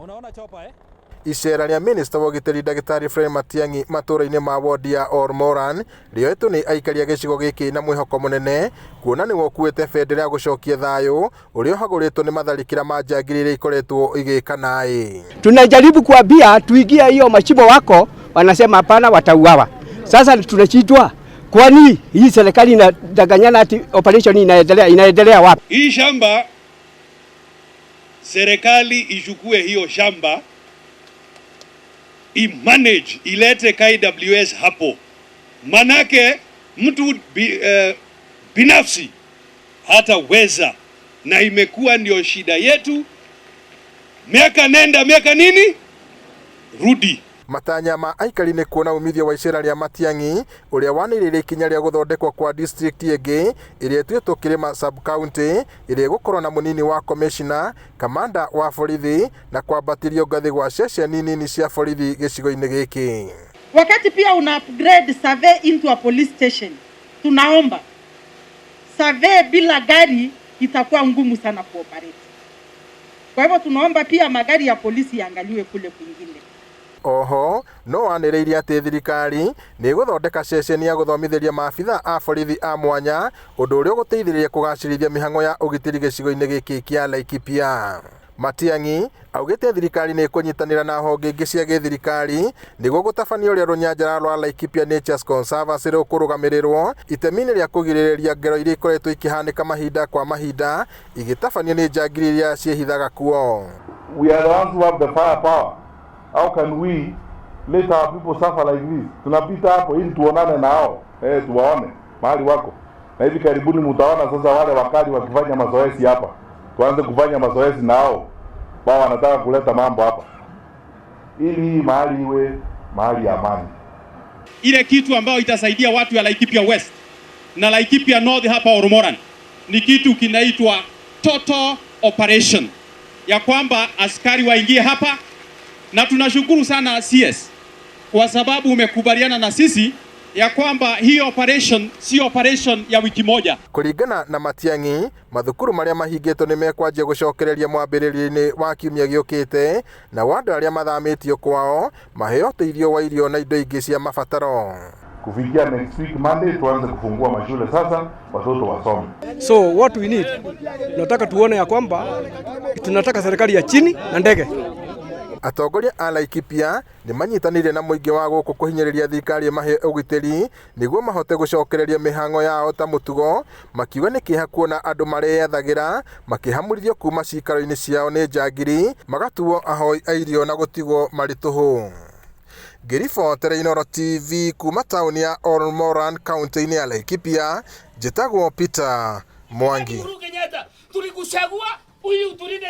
Unaona chopa Icera rĩa Minister wa Ũgitĩri Ndagĩtarĩ Fred Matiang'i matũũra-inĩ ma wodi ya Ol-Moran rĩoetwo nĩ aikari a gĩcigo gĩkĩ na mwĩhoko mũnene kuona nĩ wokuĩte bendera ya gũcokia thayũ ũrĩa ũhagũrĩtwo nĩ matharĩkĩra ma njangiri iria ikoretwo igĩkana. Tunajaribu kuambia tuingie hiyo mashimo wako, wanasema hapana, watauawa. Sasa tunachitwa, kwani hii serikali inadanganyana ati operation inaendelea wapi? Hii shamba serikali ichukue hiyo shamba i-manage, ilete KWS hapo. Manake mtu binafsi hataweza, na imekuwa ndio shida yetu. Miaka nenda miaka nini rudi. Matanya ma aikari nĩ kuona umithio wa icera rĩa Matiang'i ũrĩa wanĩrĩire ikinya rĩa gũthondekwo kwa district ĩngĩ ĩrĩa ĩtuĩtwo Kīrīma sub county ĩrĩa gũkorwo na mũnini wa commissioner, kamanda wa borithi na kwambatĩrio ngathĩ gwa ceceni nini cia borithi gĩcigo-inĩ gĩkĩ. Wakati pia una upgrade survey into a police station, tunaomba survey bila gari itakuwa ngumu sana kuoperate. Kwa hivyo tunaomba pia magari ya polisi yaangaliwe kule kwingine. Oho no wanĩrĩirie atĩ thirikari nĩ gũthondeka ceceni ya gũthomithĩria maabitha a borithi a mwanya ũndũ ũrĩa ũgũteithĩrĩria kũgacĩrithia mĩhang'o ya ũgitĩri gĩcigo-inĩ gĩkĩ kĩa Laikipia. Matiang'i augĩte thirikari nĩ kũnyitanĩra na honge ingĩ cia gĩthirikari nĩguo gũtabania ũrĩa rũnyanjara rwa Laikipia Nature's Conservancy rũkũrũgamĩrĩrwo itemi-inĩ rĩa kũgirĩrĩria ngero iria ikoretwo ikihanĩka mahinda kwa mahinda igĩtabanio nĩ njangiri iria ciĩhithaga kuo. We are the ones who have the firepower. How can we let our people suffer like this? Tunapita hapo ili tuonane nao, tuwaone mahali wako. Na hivi karibuni mtaona sasa wale wakali wakifanya mazoezi hapa. Tuanze kufanya mazoezi nao. Wao wanataka kuleta mambo hapa. Ili mahali iwe mahali ya amani. Ile kitu ambayo itasaidia watu ya Laikipia West na Laikipia North hapa Ol-Moran ni kitu kinaitwa total operation. Ya kwamba askari waingie hapa. Na tunashukuru sana CS kwa sababu umekubaliana na sisi ya kwamba hii operation si operation ya wiki moja. Kũringana na Matiang'i, mathukuru marĩa mahingĩtwo nĩ mekwanjia gũcokereria mwambĩrĩrio-inĩ wa kiumia gĩũkĩte na andũ arĩa mathamĩtio kwao maheo ũteithio wa irio na indo ingĩ cia mabataro. Kufikia next week Monday tuanze kufungua mashule sasa watoto wasome. So what we need, tunataka tuone ya kwamba tunataka serikali ya chini na ndege. Atongoria a Laikipia nĩ manyitanĩire na mũingĩ wa gũkũ kũhinyĩrĩria thirikari mahe ũgitĩri nĩguo mahote gũcokereria mĩhang'o yao ta mũtugo, makiuga nĩ kĩeha kuona andũ mareyethagĩra makĩhamũrithio kuma cikaro-inĩ ciao nĩ njangiri, magatuo ahoi a irio na gũtigwo marĩ tũhũ. Ngĩribotera Inooro TV kuma taũni ya Ol-Moran kaunti-inĩ ya Laikipia, njĩtagwo Peter Mwangi.